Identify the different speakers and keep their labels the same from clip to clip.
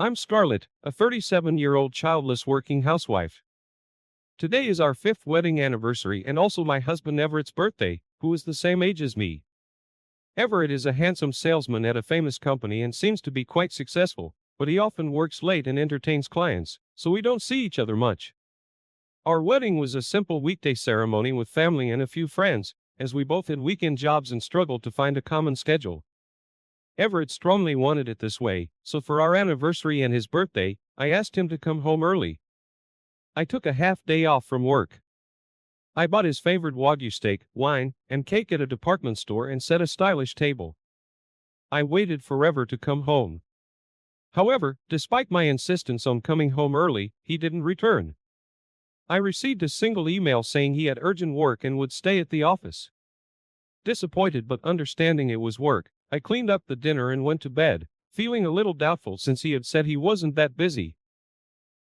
Speaker 1: I'm Scarlett, a 37-year-old childless working housewife. Today is our 5th wedding anniversary and also my husband Everett's birthday, who is the same age as me. Everett is a handsome salesman at a famous company and seems to be quite successful, but he often works late and entertains clients, so we don't see each other much. Our wedding was a simple weekday ceremony with family and a few friends, as we both had weekend jobs and struggled to find a common schedule. Everett strongly wanted it this way, so for our anniversary and his birthday, I asked him to come home early. I took a half day off from work. I bought his favorite Wagyu steak, wine, and cake at a department store and set a stylish table. I waited forever to come home. However, despite my insistence on coming home early, he didn't return. I received a single email saying he had urgent work and would stay at the office. Disappointed but understanding it was work, I cleaned up the dinner and went to bed, feeling a little doubtful since he had said he wasn't that busy.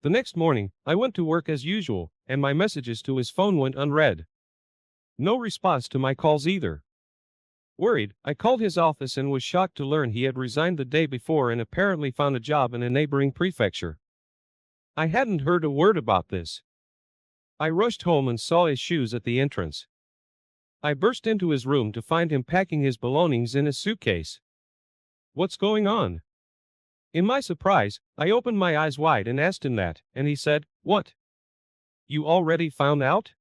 Speaker 1: The next morning, I went to work as usual, and my messages to his phone went unread. No response to my calls either. Worried, I called his office and was shocked to learn he had resigned the day before and apparently found a job in a neighboring prefecture. I hadn't heard a word about this. I rushed home and saw his shoes at the entrance. I burst into his room to find him packing his belongings in a suitcase. What's going on? In my surprise, I opened my eyes wide and asked him that, and he said, "What? You already found out?"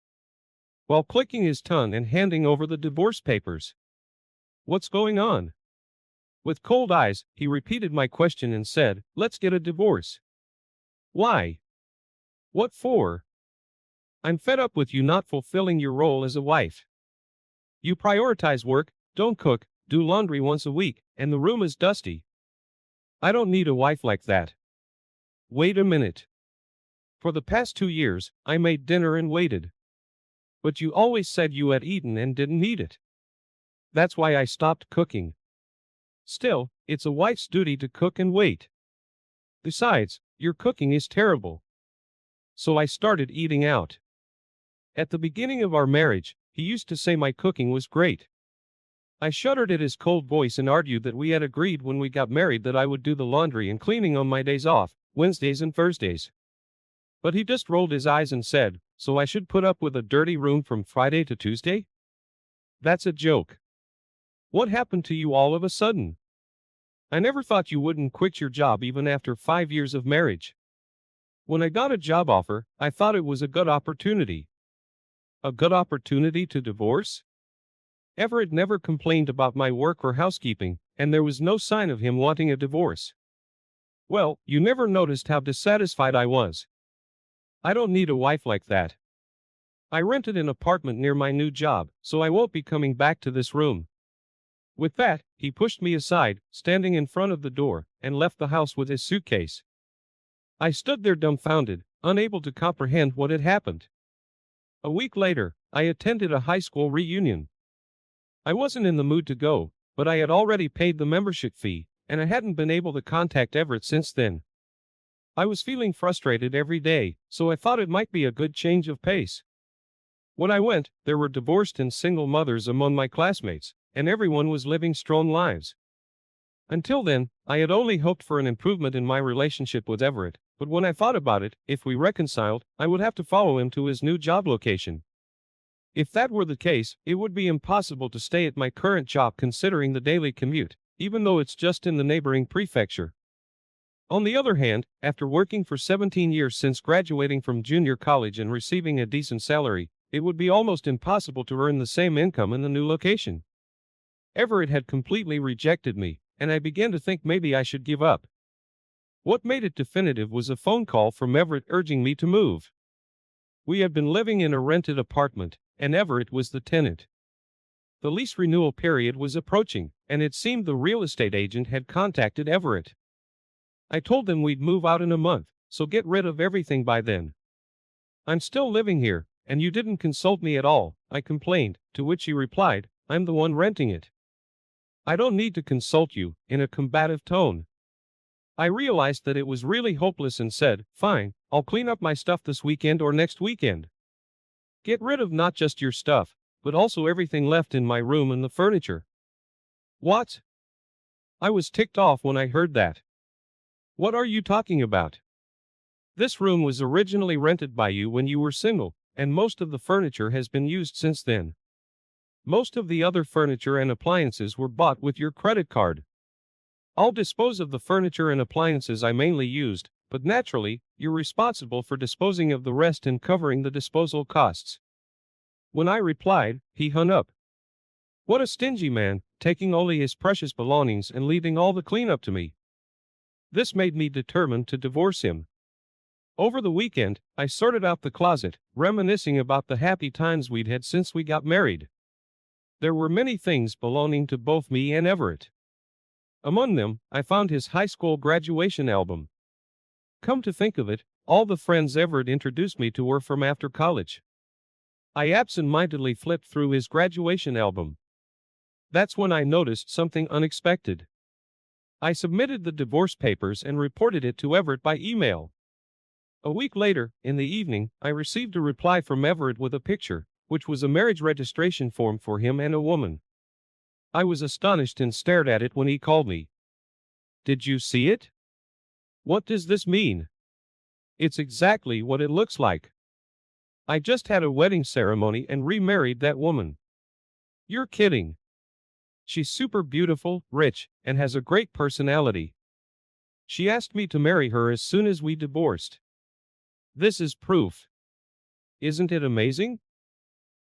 Speaker 1: While clicking his tongue and handing over the divorce papers. What's going on? With cold eyes, he repeated my question and said, "Let's get a divorce." Why? What for? I'm fed up with you not fulfilling your role as a wife. You prioritize work, don't cook, do laundry once a week, and the room is dusty. I don't need a wife like that. Wait a minute. For the past 2 years, I made dinner and waited. But you always said you had eaten and didn't need it. That's why I stopped cooking. Still, it's a wife's duty to cook and wait. Besides, your cooking is terrible. So I started eating out. At the beginning of our marriage, he used to say my cooking was great. I shuddered at his cold voice and argued that we had agreed when we got married that I would do the laundry and cleaning on my days off, Wednesdays and Thursdays. But he just rolled his eyes and said, "So I should put up with a dirty room from Friday to Tuesday? That's a joke. What happened to you all of a sudden? I never thought you wouldn't quit your job even after 5 years of marriage." When I got a job offer, I thought it was a good opportunity. A good opportunity to divorce? Everett never complained about my work or housekeeping, and there was no sign of him wanting a divorce. Well, you never noticed how dissatisfied I was. I don't need a wife like that. I rented an apartment near my new job, so I won't be coming back to this room. With that, he pushed me aside, standing in front of the door, and left the house with his suitcase. I stood there dumbfounded, unable to comprehend what had happened. A week later, I attended a high school reunion. I wasn't in the mood to go, but I had already paid the membership fee, and I hadn't been able to contact Everett since then. I was feeling frustrated every day, so I thought it might be a good change of pace. When I went, there were divorced and single mothers among my classmates, and everyone was living strong lives. Until then, I had only hoped for an improvement in my relationship with Everett, but when I thought about it, if we reconciled, I would have to follow him to his new job location. If that were the case, it would be impossible to stay at my current job considering the daily commute, even though it's just in the neighboring prefecture. On the other hand, after working for 17 years since graduating from junior college and receiving a decent salary, it would be almost impossible to earn the same income in the new location. Everett had completely rejected me, and I began to think maybe I should give up. What made it definitive was a phone call from Everett urging me to move. We had been living in a rented apartment, and Everett was the tenant. The lease renewal period was approaching, and it seemed the real estate agent had contacted Everett. I told them we'd move out in a month, so get rid of everything by then. "I'm still living here, and you didn't consult me at all," I complained, to which he replied, "I'm the one renting it." "I don't need to consult you," in a combative tone. I realized that it was really hopeless and said, "Fine, I'll clean up my stuff this weekend or next weekend. Get rid of not just your stuff, but also everything left in my room and the furniture." What? I was ticked off when I heard that. What are you talking about? This room was originally rented by you when you were single, and most of the furniture has been used since then. Most of the other furniture and appliances were bought with your credit card. I'll dispose of the furniture and appliances I mainly used, but naturally, you're responsible for disposing of the rest and covering the disposal costs. When I replied, he hung up. What a stingy man, taking only his precious belongings and leaving all the cleanup to me. This made me determined to divorce him. Over the weekend, I sorted out the closet, reminiscing about the happy times we'd had since we got married. There were many things belonging to both me and Everett. Among them, I found his high school graduation album. Come to think of it, all the friends Everett introduced me to were from after college. I absent-mindedly flipped through his graduation album. That's when I noticed something unexpected. I submitted the divorce papers and reported it to Everett by email. A week later, in the evening, I received a reply from Everett with a picture, which was a marriage registration form for him and a woman. I was astonished and stared at it when he called me. Did you see it? What does this mean? It's exactly what it looks like. I just had a wedding ceremony and remarried that woman. You're kidding. She's super beautiful, rich, and has a great personality. She asked me to marry her as soon as we divorced. This is proof. Isn't it amazing?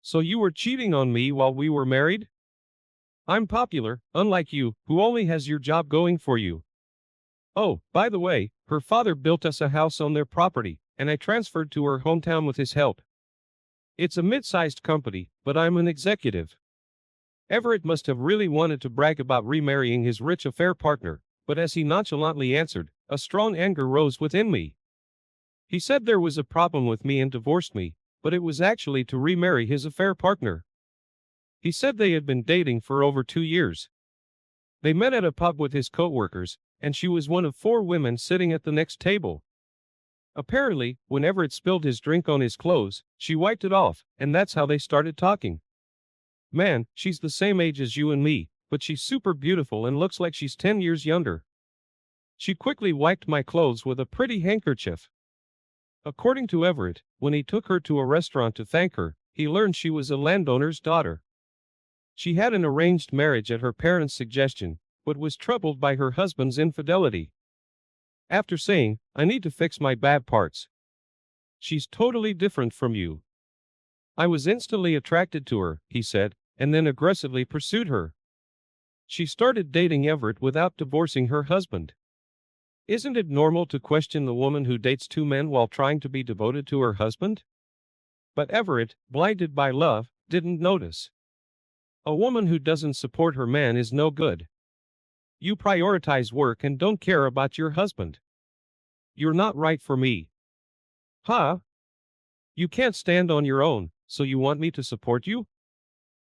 Speaker 1: So you were cheating on me while we were married? I'm popular, unlike you, who only has your job going for you. Oh, by the way, her father built us a house on their property, and I transferred to her hometown with his help. It's a mid-sized company, but I'm an executive. Everett must have really wanted to brag about remarrying his rich affair partner, but as he nonchalantly answered, a strong anger rose within me. He said there was a problem with me and divorced me, but it was actually to remarry his affair partner. He said they had been dating for over 2 years. They met at a pub with his co-workers, and she was one of 4 women sitting at the next table. Apparently, when Everett spilled his drink on his clothes, she wiped it off, and that's how they started talking. Man, she's the same age as you and me, but she's super beautiful and looks like she's 10 years younger. She quickly wiped my clothes with a pretty handkerchief. According to Everett, when he took her to a restaurant to thank her, he learned she was a landowner's daughter. She had an arranged marriage at her parents' suggestion, but was troubled by her husband's infidelity. After saying, I need to fix my bad parts. She's totally different from you. I was instantly attracted to her, he said, and then aggressively pursued her. She started dating Everett without divorcing her husband. Isn't it normal to question the woman who dates 2 men while trying to be devoted to her husband? But Everett, blinded by love, didn't notice. A woman who doesn't support her man is no good. You prioritize work and don't care about your husband. You're not right for me. Huh? You can't stand on your own, so you want me to support you?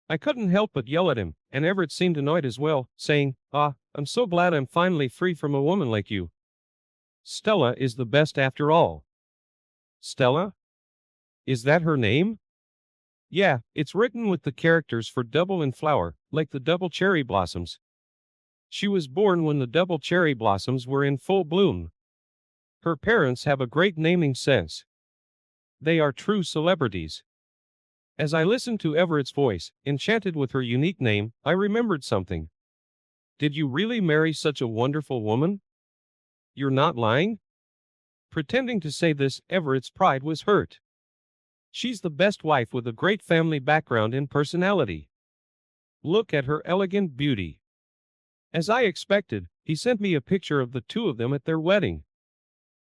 Speaker 1: I couldn't help but yell at him, and Everett seemed annoyed as well, saying, I'm so glad I'm finally free from a woman like you. Stella is the best after all. Stella? Is that her name? Yeah, it's written with the characters for double and flower, like the double cherry blossoms. She was born when the double cherry blossoms were in full bloom. Her parents have a great naming sense. They are true celebrities. As I listened to Everett's voice, enchanted with her unique name, I remembered something. Did you really marry such a wonderful woman? You're not lying? Pretending to say this, Everett's pride was hurt. She's the best wife with a great family background and personality. Look at her elegant beauty. As I expected, he sent me a picture of the 2 of them at their wedding.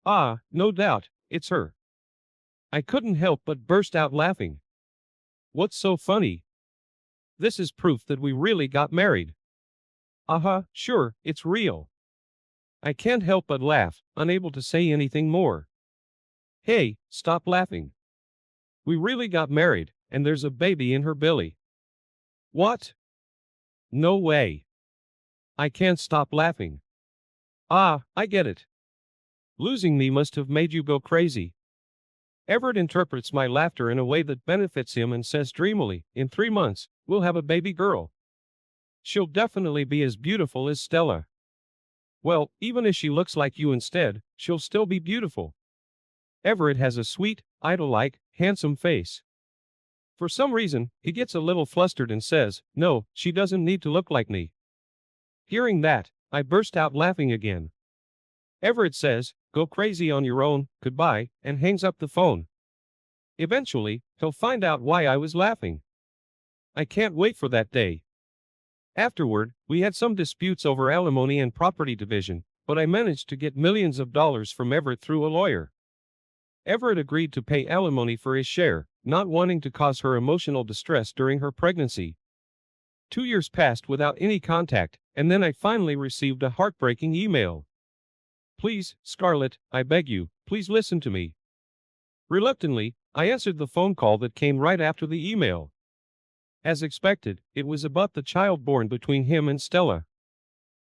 Speaker 1: No doubt, it's her. I couldn't help but burst out laughing. What's so funny? This is proof that we really got married. Sure, it's real. I can't help but laugh, unable to say anything more. Hey, stop laughing. We really got married, and there's a baby in her belly. What? No way. I can't stop laughing. I get it. Losing me must have made you go crazy. Everett interprets my laughter in a way that benefits him and says dreamily, in 3 months, we'll have a baby girl. She'll definitely be as beautiful as Stella. Well, even if she looks like you instead, she'll still be beautiful. Everett has a sweet, idol-like, handsome face. For some reason, he gets a little flustered and says, "No, she doesn't need to look like me." Hearing that, I burst out laughing again. Everett says, "Go crazy on your own, goodbye," and hangs up the phone. Eventually, he'll find out why I was laughing. I can't wait for that day. Afterward, we had some disputes over alimony and property division, but I managed to get millions of dollars from Everett through a lawyer. Everett agreed to pay alimony for his share, not wanting to cause her emotional distress during her pregnancy. 2 years passed without any contact, and then I finally received a heartbreaking email. "Please, Scarlett, I beg you, please listen to me." Reluctantly, I answered the phone call that came right after the email. As expected, it was about the child born between him and Stella.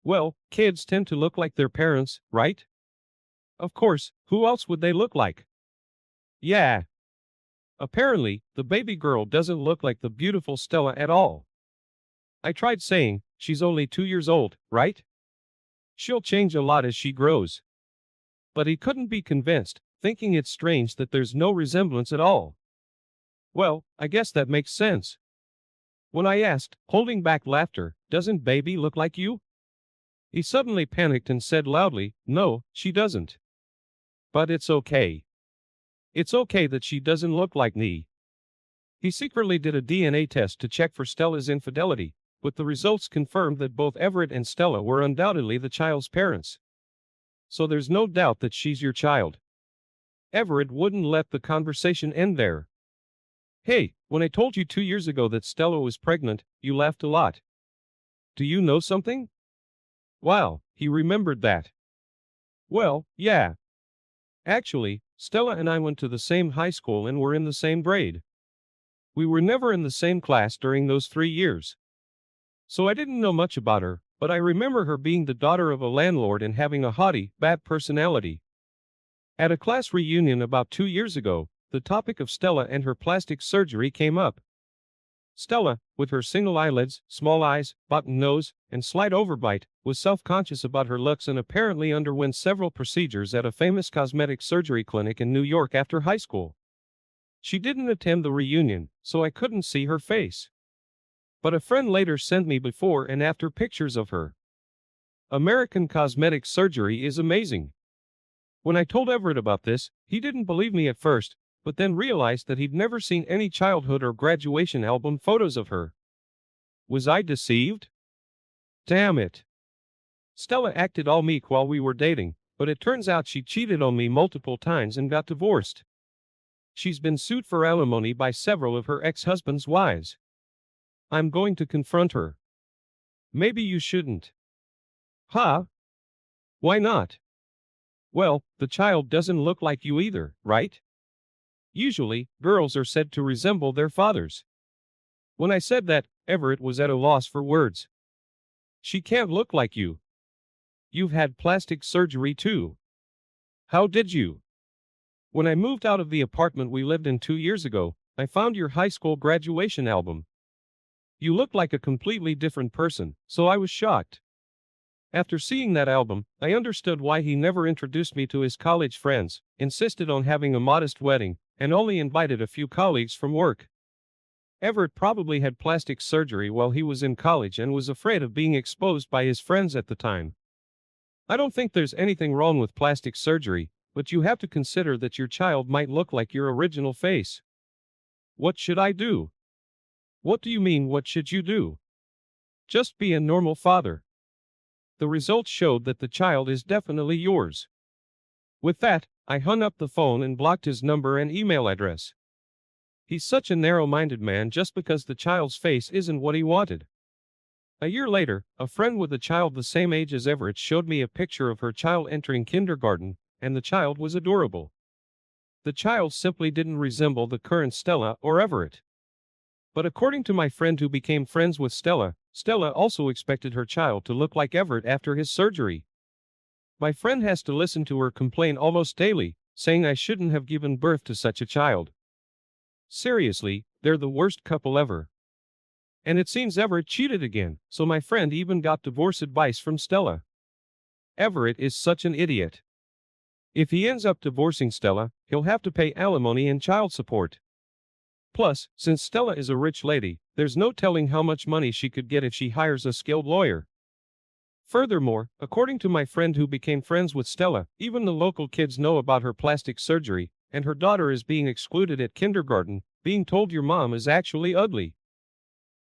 Speaker 1: Well, kids tend to look like their parents, right? Of course, who else would they look like? Yeah. Apparently, the baby girl doesn't look like the beautiful Stella at all. I tried saying, "She's only 2 years old, right? She'll change a lot as she grows." But he couldn't be convinced, thinking it strange that there's no resemblance at all. Well, I guess that makes sense. When I asked, holding back laughter, "Doesn't baby look like you?" he suddenly panicked and said loudly, "No, she doesn't. But it's okay. It's okay that she doesn't look like me." He secretly did a DNA test to check for Stella's infidelity, but the results confirmed that both Everett and Stella were undoubtedly the child's parents. So there's no doubt that she's your child. Everett wouldn't let the conversation end there. "Hey, when I told you 2 years ago that Stella was pregnant, you laughed a lot. Do you know something?" Wow, he remembered that. Well, yeah. Actually, Stella and I went to the same high school and were in the same grade. We were never in the same class during those 3 years. So I didn't know much about her, but I remember her being the daughter of a landlord and having a haughty, bad personality. At a class reunion about 2 years ago, the topic of Stella and her plastic surgery came up. Stella, with her single eyelids, small eyes, button nose, and slight overbite, was self-conscious about her looks and apparently underwent several procedures at a famous cosmetic surgery clinic in New York after high school. She didn't attend the reunion, so I couldn't see her face. But a friend later sent me before and after pictures of her. American cosmetic surgery is amazing. When I told Everett about this, he didn't believe me at first, but then realized that he'd never seen any childhood or graduation album photos of her. Was I deceived? Damn it. Stella acted all meek while we were dating, but it turns out she cheated on me multiple times and got divorced. She's been sued for alimony by several of her ex-husband's wives. I'm going to confront her. Maybe you shouldn't. Huh? Why not? Well, the child doesn't look like you either, right? Usually, girls are said to resemble their fathers. When I said that, Everett was at a loss for words. She can't look like you. You've had plastic surgery too. How did you? When I moved out of the apartment we lived in 2 years ago, I found your high school graduation album. You looked like a completely different person, so I was shocked. After seeing that album, I understood why he never introduced me to his college friends, insisted on having a modest wedding, and only invited a few colleagues from work. Everett probably had plastic surgery while he was in college and was afraid of being exposed by his friends at the time. I don't think there's anything wrong with plastic surgery, but you have to consider that your child might look like your original face. What should I do? What do you mean, what should you do? Just be a normal father. The results showed that the child is definitely yours. With that, I hung up the phone and blocked his number and email address. He's such a narrow-minded man just because the child's face isn't what he wanted. A year later, a friend with a child the same age as Everett showed me a picture of her child entering kindergarten, and the child was adorable. The child simply didn't resemble the current Stella or Everett. But according to my friend who became friends with Stella, Stella also expected her child to look like Everett after his surgery. My friend has to listen to her complain almost daily, saying I shouldn't have given birth to such a child. Seriously, they're the worst couple ever. And it seems Everett cheated again, so my friend even got divorce advice from Stella. Everett is such an idiot. If he ends up divorcing Stella, he'll have to pay alimony and child support. Plus, since Stella is a rich lady, there's no telling how much money she could get if she hires a skilled lawyer. Furthermore, according to my friend who became friends with Stella, even the local kids know about her plastic surgery, and her daughter is being excluded at kindergarten, being told your mom is actually ugly.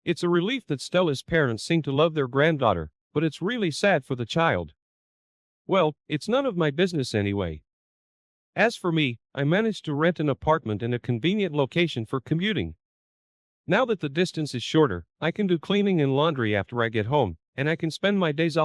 Speaker 1: It's a relief that Stella's parents seem to love their granddaughter, but it's really sad for the child. Well, it's none of my business anyway. As for me, I managed to rent an apartment in a convenient location for commuting. Now that the distance is shorter, I can do cleaning and laundry after I get home, and I can spend my days off